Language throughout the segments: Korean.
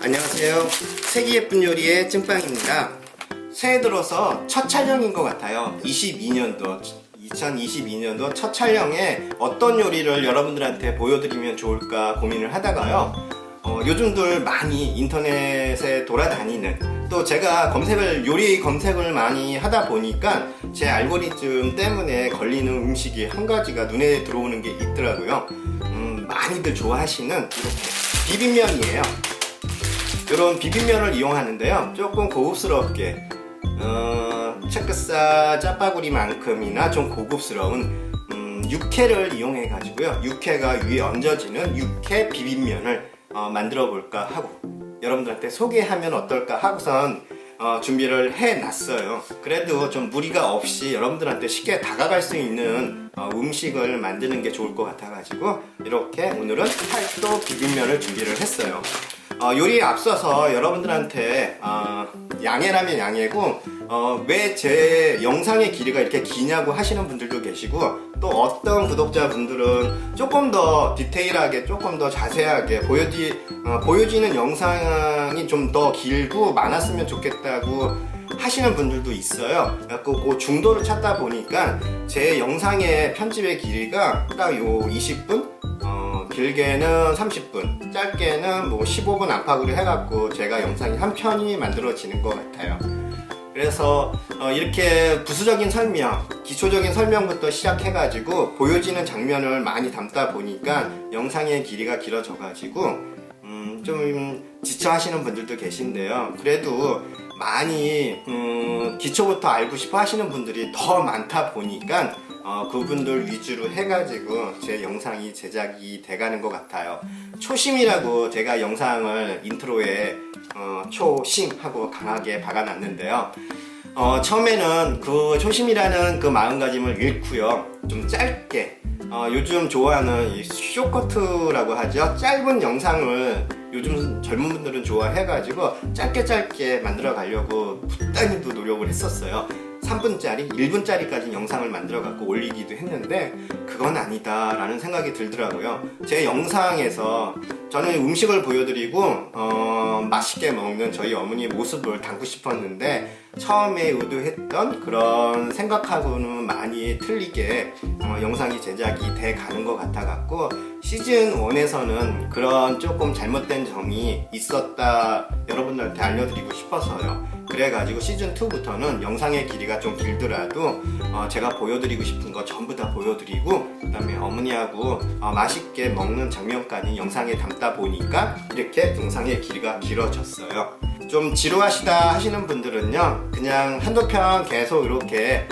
안녕하세요. 색이 예쁜 요리의 찐빵입니다. 새해 들어서 첫 촬영인 것 같아요. 2022년도 첫 촬영에 어떤 요리를 여러분들한테 보여드리면 좋을까 고민을 하다가요. 요즘들 많이 인터넷에 돌아다니는, 또 제가 요리 검색을 많이 하다 보니까 제 알고리즘 때문에 걸리는 음식이 한 가지가 눈에 들어오는 게 있더라고요. 많이들 좋아하시는 이렇게 비빔면이에요. 이런 비빔면을 이용하는데요, 조금 고급스럽게 체크사 짜파구리만큼이나 좀 고급스러운 육회를 이용해 가지고요, 육회가 위에 얹어지는 육회 비빔면을 만들어 볼까 하고 여러분들한테 소개하면 어떨까 하고선 준비를 해 놨어요. 그래도 좀 무리가 없이 여러분들한테 쉽게 다가갈 수 있는 음식을 만드는 게 좋을 것 같아 가지고 이렇게 오늘은 팔도 비빔면을 준비를 했어요. 요리에 앞서서 여러분들한테 양해라면 양해고, 왜 제 영상의 길이가 이렇게 기냐고 하시는 분들도 계시고, 또 어떤 구독자분들은 조금 더 디테일하게, 조금 더 자세하게 보여지는 영상이 좀 더 길고 많았으면 좋겠다고 하시는 분들도 있어요. 그래서 그 중도를 찾다 보니까 제 영상의 편집의 길이가 딱 요 20분? 길게는 30분, 짧게는 뭐 15분 안팎으로 해갖고 제가 영상이 한 편이 만들어지는 것 같아요. 그래서 이렇게 부수적인 설명, 기초적인 설명부터 시작해가지고 보여지는 장면을 많이 담다 보니까 영상의 길이가 길어져가지고 좀 지쳐하시는 분들도 계신데요. 그래도 많이 기초부터 알고 싶어 하시는 분들이 더 많다 보니까 그분들 위주로 해가지고 제 영상이 제작이 돼가는 것 같아요. 초심이라고 제가 영상을 인트로에 초심하고 강하게 박아놨는데요. 처음에는 그 초심이라는 그 마음가짐을 잃고요, 좀 짧게 요즘 좋아하는 이 쇼커트라고 하죠. 짧은 영상을 요즘 젊은 분들은 좋아해가지고 짧게 만들어 가려고 부단히도 노력을 했었어요. 3분짜리, 1분짜리까지 영상을 만들어 갖고 올리기도 했는데 그건 아니다 라는 생각이 들더라고요. 제 영상에서 저는 음식을 보여드리고 맛있게 먹는 저희 어머니의 모습을 담고 싶었는데 처음에 의도했던 그런 생각하고는 많이 틀리게 영상이 제작이 돼 가는 것 같아 갖고, 시즌 1에서는 그런 조금 잘못된 점이 있었다 여러분들한테 알려드리고 싶어서요. 그래가지고 시즌 2부터는 영상의 길이가 좀 길더라도 제가 보여드리고 싶은 거 전부 다 보여드리고, 그 다음에 어머니하고 맛있게 먹는 장면까지 영상에 담다 보니까 이렇게 영상의 길이가 길어졌어요. 좀 지루하시다 하시는 분들은요, 그냥 한두 편 계속 이렇게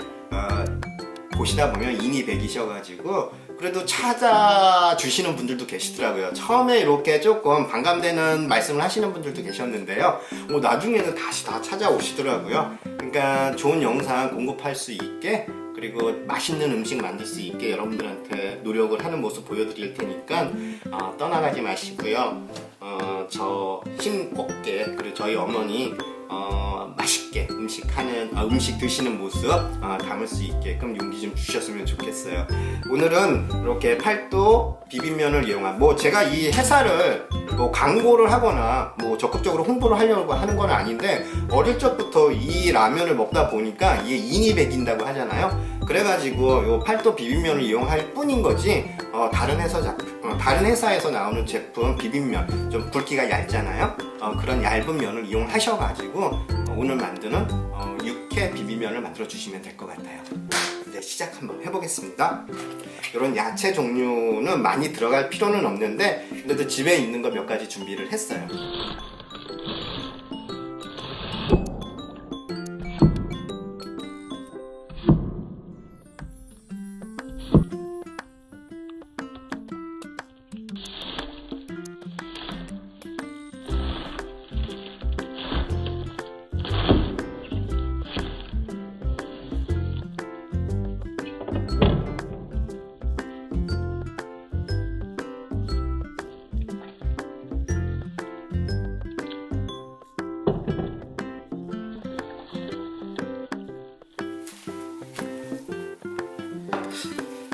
보시다 보면 인이 배기셔가지고 그래도 찾아주시는 분들도 계시더라고요. 처음에 이렇게 조금 반감되는 말씀을 하시는 분들도 계셨는데요, 나중에는 다시 다 찾아오시더라고요. 그러니까 좋은 영상 공급할 수 있게, 그리고 맛있는 음식 만들 수 있게 여러분들한테 노력을 하는 모습 보여드릴 테니까 떠나가지 마시고요. 저 힘 없게, 그리고 저희 어머니 맛있게 음식 드시는 모습 담을 수 있게끔 용기 좀 주셨으면 좋겠어요. 오늘은 이렇게 팔도 비빔면을 이용한, 제가 이 회사를 광고를 하거나 적극적으로 홍보를 하려고 하는 건 아닌데, 어릴 적부터 이 라면을 먹다 보니까 이게 인이 배긴다고 하잖아요. 그래가지고 요 팔도 비빔면을 이용할 뿐인 거지, 다른 회사에서 나오는 제품 비빔면 좀 굵기가 얇잖아요. 그런 얇은 면을 이용하셔가지고 오늘 만드는 육회 비빔면을 만들어 주시면 될 것 같아요. 이제 시작 한번 해보겠습니다. 이런 야채 종류는 많이 들어갈 필요는 없는데 그래도 집에 있는 거 몇 가지 준비를 했어요.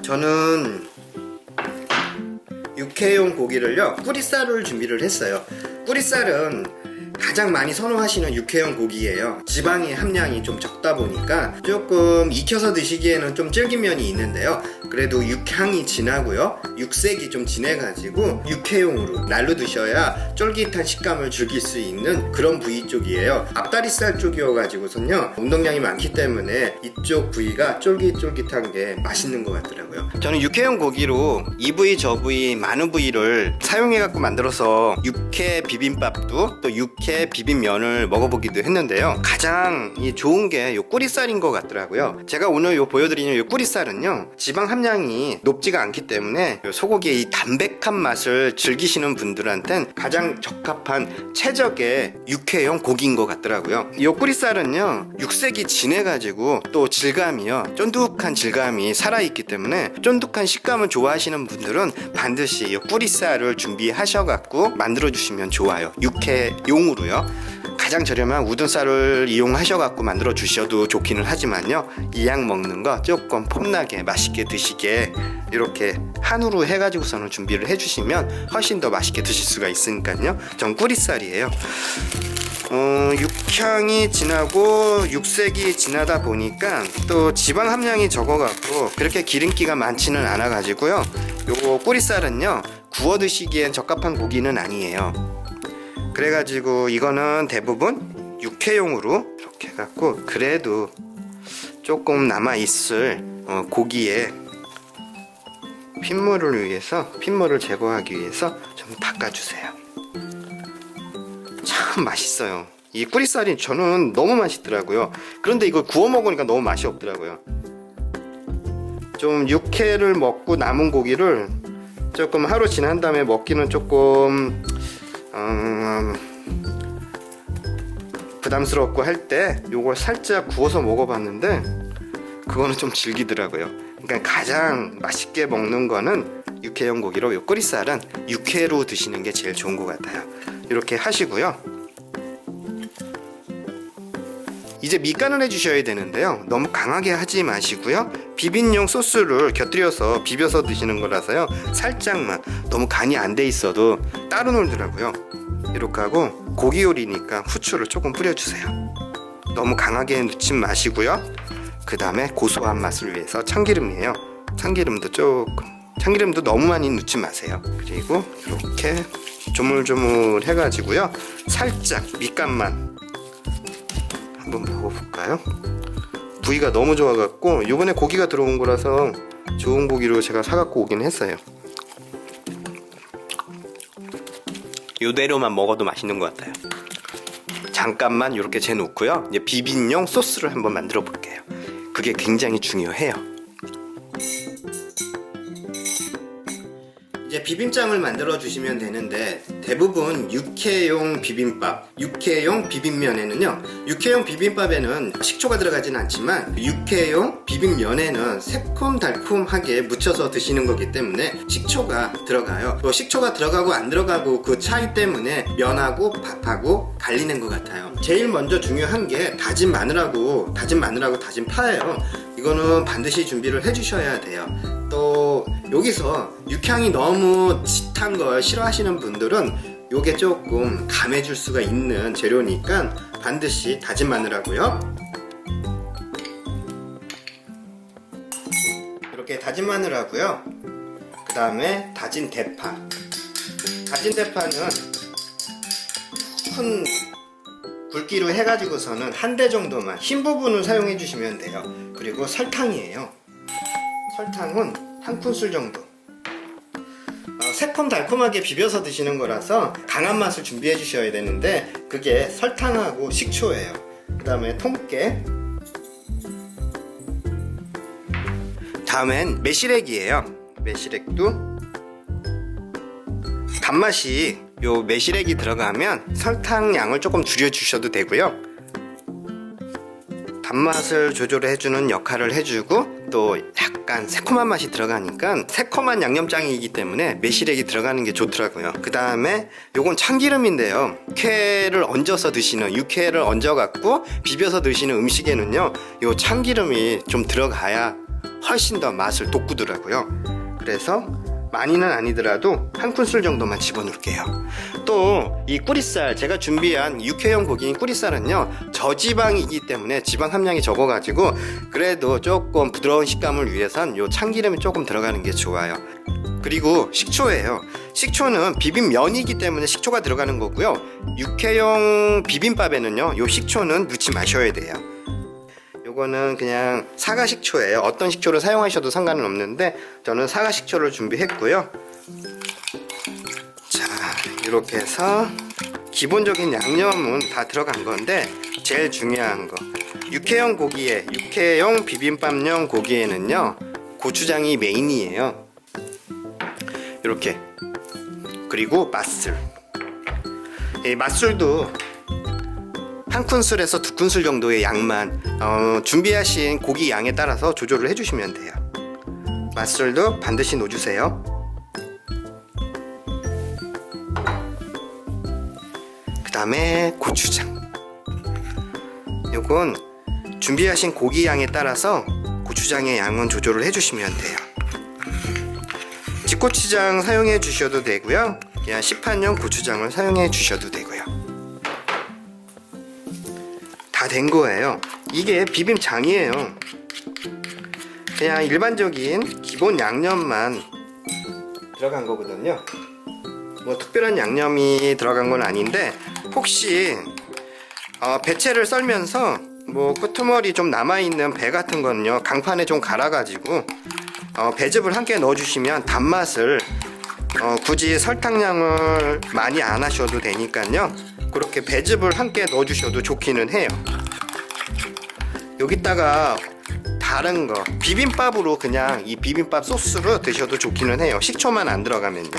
저는 육회용 고기를요 뿌리살을 준비를 했어요. 뿌리살은 가장 많이 선호하시는 육회용 고기예요. 지방의 함량이 좀 적다 보니까 조금 익혀서 드시기에는 좀 질긴 면이 있는데요. 그래도 육향이 진하고요, 육색이 좀 진해가지고 육회용으로 날로 드셔야 쫄깃한 식감을 즐길 수 있는 그런 부위 쪽이에요. 앞다리살 쪽이어가지고선요 운동량이 많기 때문에 이쪽 부위가 쫄깃쫄깃한 게 맛있는 것 같더라고요. 저는 육회용 고기로 이 부위 저 부위 많은 부위를 사용해갖고 만들어서 육회 비빔밥도 또 육회 비빔면을 먹어보기도 했는데요. 가장 좋은 게 요 꼬리살인 것 같더라고요. 제가 오늘 요 보여드리는 요 꼬리살은요 지방 함량이 높지가 않기 때문에 요 소고기의 이 담백한 맛을 즐기시는 분들한텐 가장 적합한 최적의 육회용 고기인 것 같더라고요. 요 꼬리살은요 육색이 진해가지고 또 질감이요 쫀득한 질감이 살아있기 때문에 쫀득한 식감을 좋아하시는 분들은 반드시 요 꼬리살을 준비하셔갖고 만들어주시면 좋아요. 육회용으로요. 가장 저렴한 우둔살을 이용하셔갖고 만들어 주셔도 좋기는 하지만요, 이 양 먹는 거 조금 폼나게 맛있게 드시게 이렇게 한우로 해가지고서는 준비를 해주시면 훨씬 더 맛있게 드실 수가 있으니까요. 전 꼬리살이에요. 육향이 진하고 육색이 진하다 보니까 또 지방 함량이 적어갖고 그렇게 기름기가 많지는 않아 가지고요, 요거 꼬리살은요 구워 드시기엔 적합한 고기는 아니에요. 그래가지고 이거는 대부분 육회용으로 이렇게 해갖고 그래도 조금 남아있을 고기에 핏물을 제거하기 위해서 좀 닦아주세요. 참 맛있어요. 이 꼬리살이 저는 너무 맛있더라고요. 그런데 이걸 구워 먹으니까 너무 맛이 없더라고요. 좀 육회를 먹고 남은 고기를 조금 하루 지난 다음에 먹기는 조금 부담스럽고 할 때 요걸 살짝 구워서 먹어봤는데 그거는 좀 질기더라고요. 그러니까 가장 맛있게 먹는 거는 육회용 고기로 요 꼬리살은 육회로 드시는 게 제일 좋은 것 같아요. 이렇게 하시고요. 이제 밑간을 해주셔야 되는데요, 너무 강하게 하지 마시고요, 비빔용 소스를 곁들여서 비벼서 드시는 거라서요 살짝만, 너무 간이 안 돼 있어도 따로 놀더라고요. 이렇게 하고 고기 요리니까 후추를 조금 뿌려주세요. 너무 강하게 넣지 마시고요. 그 다음에 고소한 맛을 위해서 참기름이에요. 참기름도 너무 많이 넣지 마세요. 그리고 이렇게 조물조물 해가지고요 살짝 밑간만 한번 먹어볼까요? 부위가 너무 좋아갖고 이번에 고기가 들어온 거라서 좋은 고기로 제가 사갖고 오긴 했어요. 이대로만 먹어도 맛있는 것 같아요. 잠깐만 이렇게 재놓고요, 이제 비빔용 소스를 한번 만들어 볼게요. 그게 굉장히 중요해요. 이제 비빔장을 만들어 주시면 되는데, 대부분 육회용 비빔밥, 육회용 비빔면에는요, 육회용 비빔밥에는 식초가 들어가진 않지만 육회용 비빔면에는 새콤달콤하게 무쳐서 드시는 거기 때문에 식초가 들어가요. 또 식초가 들어가고 안 들어가고 그 차이 때문에 면하고 밥하고 갈리는 것 같아요. 제일 먼저 중요한 게 다진 마늘하고 다진 파예요. 이거는 반드시 준비를 해주셔야 돼요. 또 여기서 육향이 너무 짙은 걸 싫어하시는 분들은 요게 조금 감해줄 수가 있는 재료니까 반드시 다진 마늘하고요, 이렇게 다진 마늘하고요, 그 다음에 다진 대파. 다진 대파는 큰 굵기로 해가지고서는 한 대 정도만, 흰 부분을 사용해 주시면 돼요. 그리고 설탕이에요. 설탕은 한 큰술 정도. 새콤달콤하게 비벼서 드시는 거라서 강한 맛을 준비해 주셔야 되는데 그게 설탕하고 식초예요. 그 다음에 통깨, 다음엔 매실액이에요. 매실액도 단맛이, 요 매실액이 들어가면 설탕 양을 조금 줄여 주셔도 되고요, 단맛을 조절해주는 역할을 해주고 또 약간 새콤한 맛이 들어가니까 새콤한 양념장이기 때문에 매실액이 들어가는 게 좋더라고요. 그 다음에 요건 참기름인데요, 육회를 얹어서 드시는, 육회를 얹어갖고 비벼서 드시는 음식에는요 요 참기름이 좀 들어가야 훨씬 더 맛을 돋구더라고요. 그래서 많이는 아니더라도 한 큰술 정도만 집어넣을게요. 또 이 꾸리살, 제가 준비한 육회용 고기인 꾸리살은요 저지방이기 때문에 지방 함량이 적어가지고 그래도 조금 부드러운 식감을 위해선 요 참기름이 조금 들어가는 게 좋아요. 그리고 식초예요. 식초는 비빔면이기 때문에 식초가 들어가는 거고요. 육회용 비빔밥에는요 요 식초는 넣지 마셔야 돼요. 요거는 그냥 사과 식초예요. 어떤 식초를 사용하셔도 상관은 없는데 저는 사과 식초를 준비했고요. 자, 이렇게 해서 기본적인 양념은 다 들어간 건데 제일 중요한 거 육회용 고기에, 육회용 비빔밥용 고기에는요 고추장이 메인이에요. 이렇게. 그리고 맛술. 이 맛술도 한 큰술에서 두 큰술 정도의 양만 준비하신 고기 양에 따라서 조절을 해주시면 돼요. 맛술도 반드시 넣어주세요. 그 다음에 고추장. 요건 준비하신 고기 양에 따라서 고추장의 양은 조절을 해주시면 돼요. 집고추장 사용해 주셔도 되고요, 그냥 시판용 고추장을 사용해 주셔도 되고요. 다 된 거예요. 이게 비빔장이에요. 그냥 일반적인 기본 양념만 들어간 거거든요. 뭐 특별한 양념이 들어간 건 아닌데 혹시 배채를 썰면서 뭐 끄트머리 좀 남아있는 배 같은 거는요 강판에 좀 갈아가지고 배즙을 함께 넣어주시면 단맛을 굳이 설탕량을 많이 안 하셔도 되니까요 그렇게 배즙을 함께 넣어주셔도 좋기는 해요. 여기다가 다른 거 비빔밥으로 그냥 이 비빔밥 소스로 드셔도 좋기는 해요. 식초만 안 들어가면요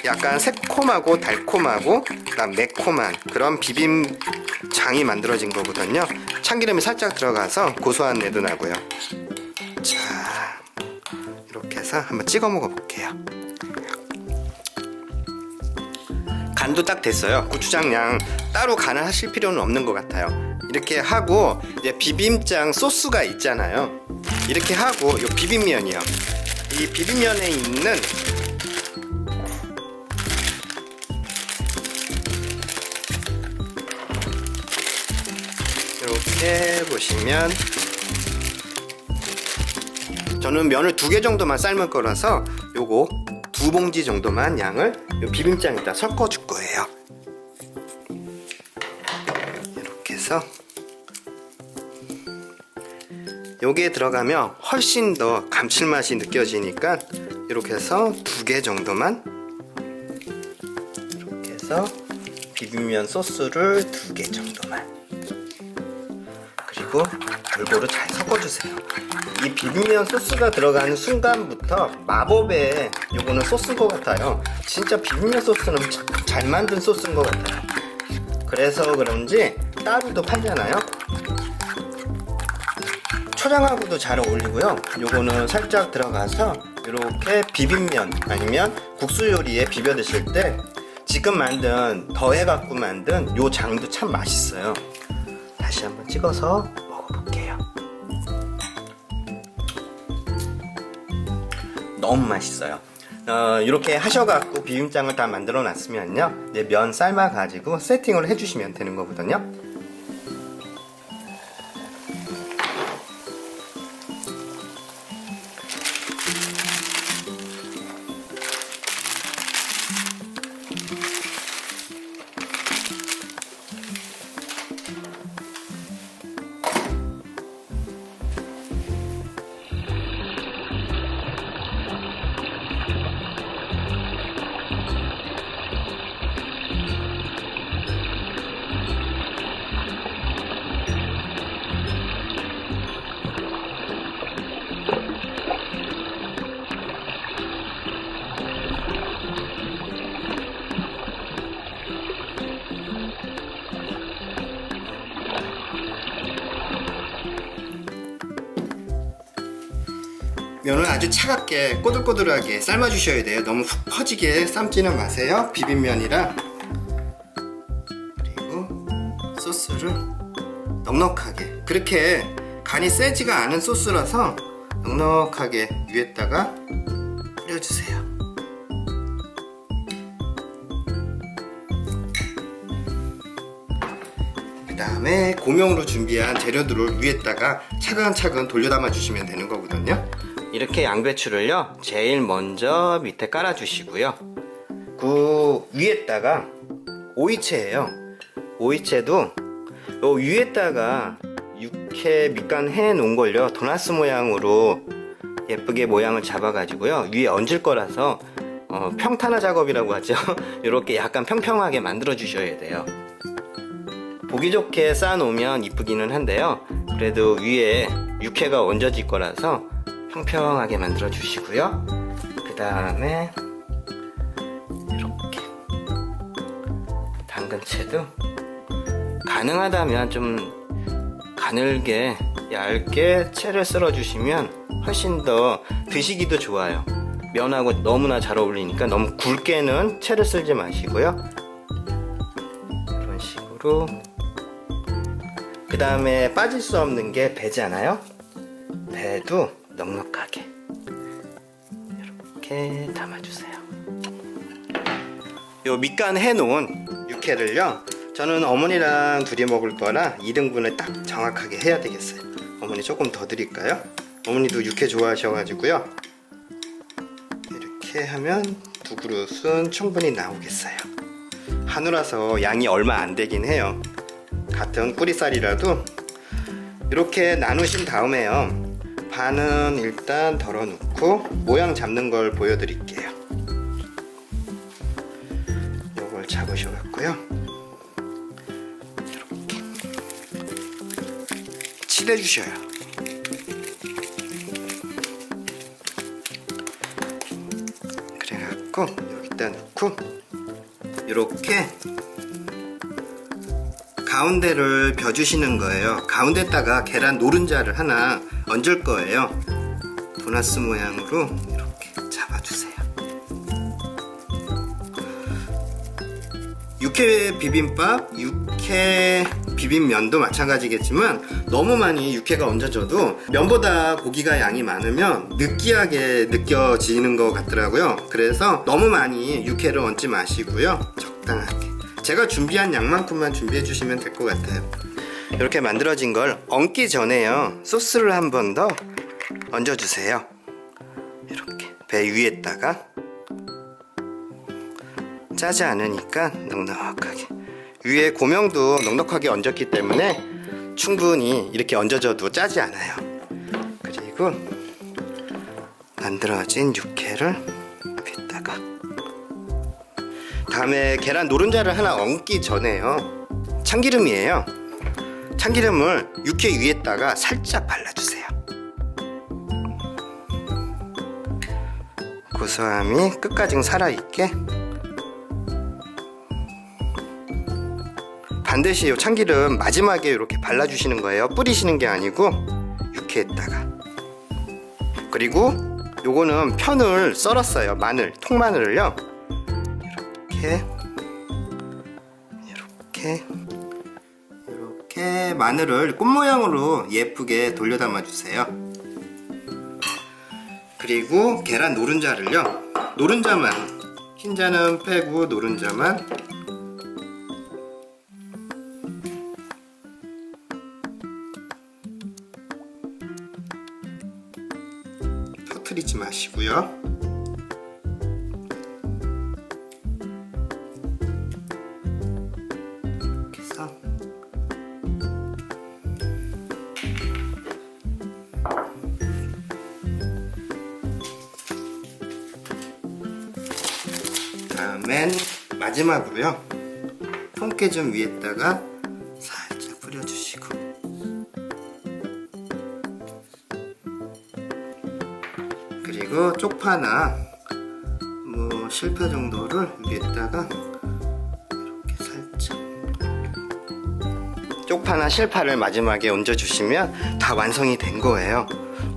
약간 새콤하고 달콤하고 그다음 매콤한 그런 비빔장이 만들어진 거거든요. 참기름이 살짝 들어가서 고소한 내도 나고요. 자, 이렇게 해서 한번 찍어 먹어 볼게요. 간도 딱 됐어요. 고추장 양 따로 간을 하실 필요는 없는 것 같아요. 이렇게 하고 이제 비빔장 소스가 있잖아요. 이렇게 하고 이 비빔면이요. 이 비빔면에 있는 이렇게 보시면 저는 면을 2개 정도만 삶을 거라서 요거 2봉지 정도만 양을 요 비빔장에다 섞어 줄 거예요. 이렇게 해서 요게 들어가면 훨씬 더 감칠맛이 느껴지니까 이렇게 해서 2개 정도만 이렇게 해서 비빔면 소스를 2개 정도만 그리고 골고루 잘 섞어주세요. 이 비빔면 소스가 들어가는 순간부터 마법의 요거는 소스인 것 같아요. 진짜 비빔면 소스는 참 잘 만든 소스인 것 같아요. 그래서 그런지 따로도 팔잖아요. 초장하고도 잘 어울리고요. 요거는 살짝 들어가서 이렇게 비빔면 아니면 국수 요리에 비벼 드실 때 지금 만든 더해갖고 만든 요 장도 참 맛있어요. 다시 한번 찍어서 먹어볼게요. 너무 맛있어요. 이렇게 하셔갖고 비빔장을 다 만들어 놨으면요 이제 면 삶아 가지고 세팅을 해주시면 되는 거거든요. 면을 아주 차갑게 꼬들꼬들하게 삶아 주셔야 돼요. 너무 훅 퍼지게 삶지는 마세요. 비빔면이라. 그리고 소스를 넉넉하게, 그렇게 간이 세지가 않은 소스라서 넉넉하게 위에다가 뿌려주세요. 그 다음에 고명으로 준비한 재료들을 위에다가 차근차근 돌려 담아 주시면 되는 거거든요. 이렇게 양배추를요 제일 먼저 밑에 깔아 주시고요. 그 위에다가 오이채예요. 오이채도 요 위에다가 육회 밑간 해 놓은 걸요 도나스 모양으로 예쁘게 모양을 잡아 가지고요 위에 얹을 거라서 평탄화 작업이라고 하죠. 이렇게 약간 평평하게 만들어 주셔야 돼요. 보기 좋게 쌓아 놓으면 이쁘기는 한데요, 그래도 위에 육회가 얹어질 거라서 평평하게 만들어 주시고요. 그 다음에 이렇게 당근채도 가능하다면 좀 가늘게 얇게 채를 썰어 주시면 훨씬 더 드시기도 좋아요. 면하고 너무나 잘 어울리니까 너무 굵게는 채를 썰지 마시고요. 이런 식으로. 그 다음에 빠질 수 없는 게 배잖아요. 배도 넉넉하게 이렇게 담아주세요. 요 밑간 해놓은 육회를요 저는 어머니랑 둘이 먹을 거라 2등분을 딱 정확하게 해야 되겠어요. 어머니 조금 더 드릴까요? 어머니도 육회 좋아하셔가지고요. 이렇게 하면 2그릇은 충분히 나오겠어요. 한우라서 양이 얼마 안 되긴 해요. 같은 뿌리살이라도 이렇게 나누신 다음에요 반은 일단 덜어놓고 모양 잡는 걸 보여드릴게요. 요걸 잡으셔갖고요 이렇게 칠해주셔요. 그래갖고 여기다 넣고 이렇게 가운데를 벼주시는 거예요. 가운데다가 계란 노른자를 하나 얹을 거예요. 도나스 모양으로 이렇게 잡아주세요. 육회 비빔밥, 육회 비빔면도 마찬가지겠지만 너무 많이 육회가 얹어져도 면보다 고기가 양이 많으면 느끼하게 느껴지는 것 같더라고요. 그래서 너무 많이 육회를 얹지 마시고요. 적당하게 제가 준비한 양만큼만 준비해 주시면 될 것 같아요. 이렇게 만들어진 걸 얹기 전에요 소스를 한 번 더 얹어 주세요. 이렇게 배 위에다가 짜지 않으니까 넉넉하게 위에 고명도 넉넉하게 얹었기 때문에 충분히 이렇게 얹어져도 짜지 않아요. 그리고 만들어진 육회를 위에다가 다음에 계란 노른자를 하나 얹기 전에요 참기름이에요. 참기름을 육회 위에다가 살짝 발라주세요. 고소함이 끝까지 살아있게. 반드시 이 참기름 마지막에 이렇게 발라주시는 거예요. 뿌리시는 게 아니고 육회에다가. 그리고 요거는 편을 썰었어요. 마늘, 통마늘을요 이렇게 마늘을 꽃 모양으로 예쁘게 돌려 담아 주세요. 그리고 계란 노른자를요 노른자만, 흰자는 빼고 노른자만 터뜨리지 마시고요. 이렇게 해서 다음엔 마지막으로요 통깨 좀 위에다가 살짝 뿌려주시고 그리고 쪽파나 뭐 실파 정도를 위에다가 이렇게 살짝 쪽파나 실파를 마지막에 얹어주시면 다 완성이 된 거예요.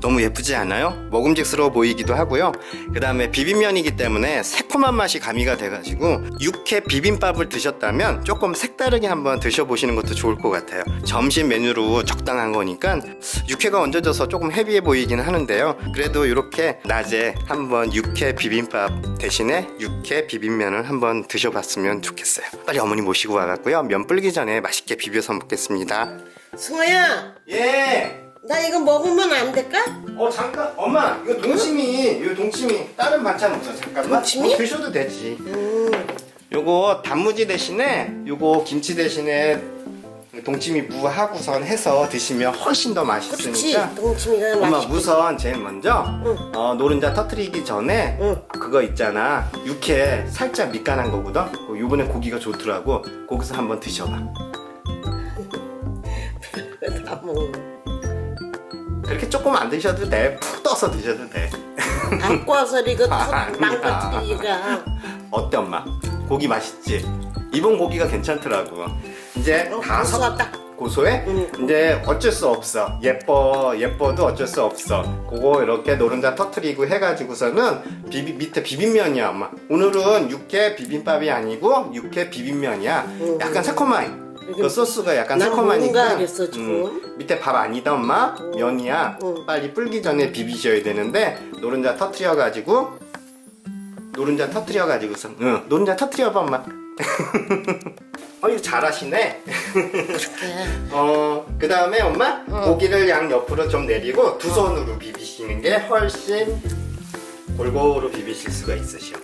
너무 예쁘지 않아요? 먹음직스러워 보이기도 하고요. 그 다음에 비빔면이기 때문에 새콤한 맛이 가미가 돼가지고 육회 비빔밥을 드셨다면 조금 색다르게 한번 드셔보시는 것도 좋을 것 같아요. 점심 메뉴로 적당한 거니까 육회가 얹어져서 조금 헤비해 보이긴 하는데요. 그래도 이렇게 낮에 한번 육회 비빔밥 대신에 육회 비빔면을 한번 드셔봤으면 좋겠어요. 빨리 어머니 모시고 와갖고요. 면 불기 전에 맛있게 비벼서 먹겠습니다. 승호야, 예. 나 이거 먹으면 안 될까? 잠깐 엄마 이거 동치미 다른 반찬 없어 잠깐만. 동치미? 드셔도 되지. 요거 단무지 대신에 요거 김치 대신에 동치미 무하고선 해서 드시면 훨씬 더 그렇지, 맛있으니까. 동치미가 엄마 맛있지. 우선 제일 먼저 노른자 터트리기 전에 응. 그거 있잖아 육회 살짝 밑간한 거거든. 요번에 고기가 좋더라고. 거기서 한번 드셔봐. 다 먹어. 그렇게 조금 안 드셔도 돼. 푹 떠서 드셔도 돼. 갖고 와서 이거 아니야. 망가뜨리기가. 어때 엄마? 고기 맛있지? 이번 고기가 괜찮더라고. 이제 다 고소하다. 고소해? 이제 어쩔 수 없어. 예뻐도 어쩔 수 없어. 그거 이렇게 노른자 터트리고 해가지고서는 밑에 비빔면이야 엄마. 오늘은 육회 비빔밥이 아니고 육회 비빔면이야. 약간 새콤하이. 그 소스가 약간 난 새콤하니까. 뭔가 그랬어, 지금. 밑에 밥 아니다 엄마. 면이야. 빨리 불기 전에 비비셔야 되는데 노른자 터트려가지고선 노른자 터트려봐 엄마. 이거 잘하시네. 그렇게. 그 다음에 엄마 고기를 양 옆으로 좀 내리고 두 손으로 비비시는 게 훨씬 골고루 비비실 수가 있으셔.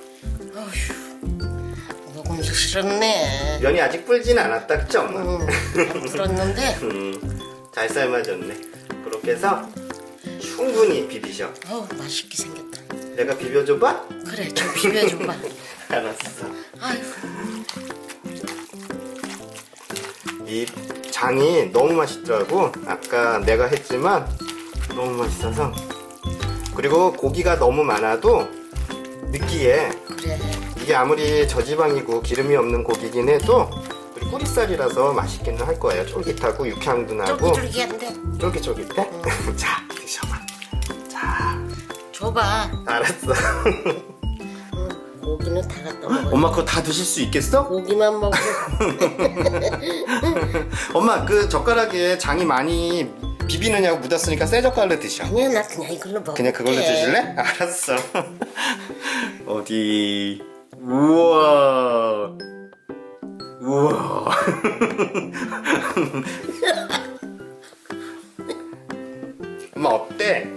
먹음직스럽네. 면이 아직 불진 않았다 그쵸 엄마? 안 불었는데. 잘 삶아졌네. 그렇게 해서 충분히 비비셔. 맛있게 생겼다. 내가 비벼줘봐? 그래, 좀 비벼줘봐. 알았어. 아이고. 이 장이 너무 맛있더라고. 아까 내가 했지만 너무 맛있어서. 그리고 고기가 너무 많아도 느끼해. 그래. 이게 아무리 저지방이고 기름이 없는 고기긴 해도 그리고 꼬리살이라서 맛있기는 할 거예요. 쫄깃하고 육향도 나고. 쫄깃쫄깃한데. 쫄깃쫄깃해? 자, 드셔봐. 자, 줘봐. 알았어. 고기는 다 갖다 먹어. 엄마 그거 다 드실 수 있겠어? 고기만 먹고. 엄마 그 젓가락에 장이 많이 비비느냐고 묻었으니까 새 젓갈로 드셔. 아니야, 나 그냥 이걸로 먹을게. 그냥 그걸로 드실래? 알았어. 어디? 우와. 엄마 어때?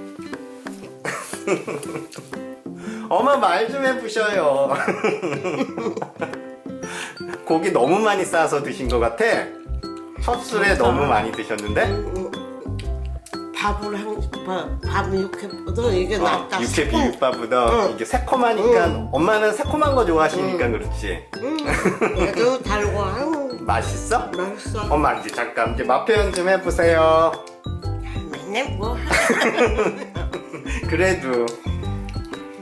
엄마 말 좀 해보셔요. 고기 너무 많이 싸서 드신 것 같아. 첫 술에 너무 많이 드셨는데? 밥은 육회보다 이게 낫다. 육회 비빔밥보다 이게 새콤하니까 엄마는 새콤한 거 좋아하시니까 그렇지. 그래도 달고 아유, 맛있어? 맛있어. 엄마 이제 잠깐 이제 맛 표현 좀 해보세요. 맨날 뭐 그래도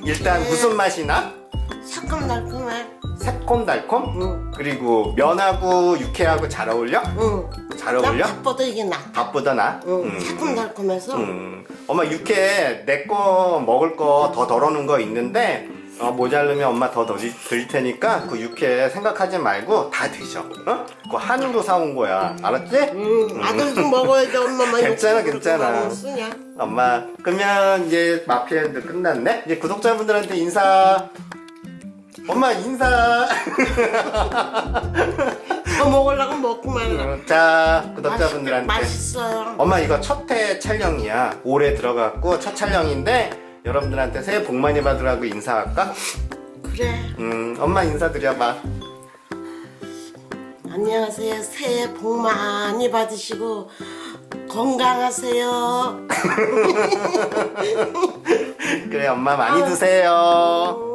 일단 무슨 맛이 나? 새콤달콤해. 새콤달콤? 그리고 면하고 육회하고 잘 어울려? 잘 어울려? 밥보다 이게 낫다. 밥보다 나? 새콤달콤해서. 엄마 육회 내 거 먹을 거 더 덜어놓은 거 있는데 모자르면 엄마 더 드릴 테니까 그 육회 생각하지 말고 다 드셔. 그거 한우로 사온 거야. 알았지? 아들도 먹어야지. 엄마만 괜찮아, 욕심으로 괜찮아. 그거 쓰냐. 엄마 그러면 이제 맛 표현도 끝났네? 이제 구독자분들한테 인사. 엄마 인사. 더 먹으려고 먹기만 해. 자 구독자분들한테 맛있어요. 엄마 이거 첫 회 촬영이야. 올해 들어갔고 첫 촬영인데 여러분들한테 새해 복 많이 받으라고 인사할까? 그래. 엄마 인사드려봐. 안녕하세요. 새해 복 많이 받으시고 건강하세요. 그래 엄마 많이 드세요.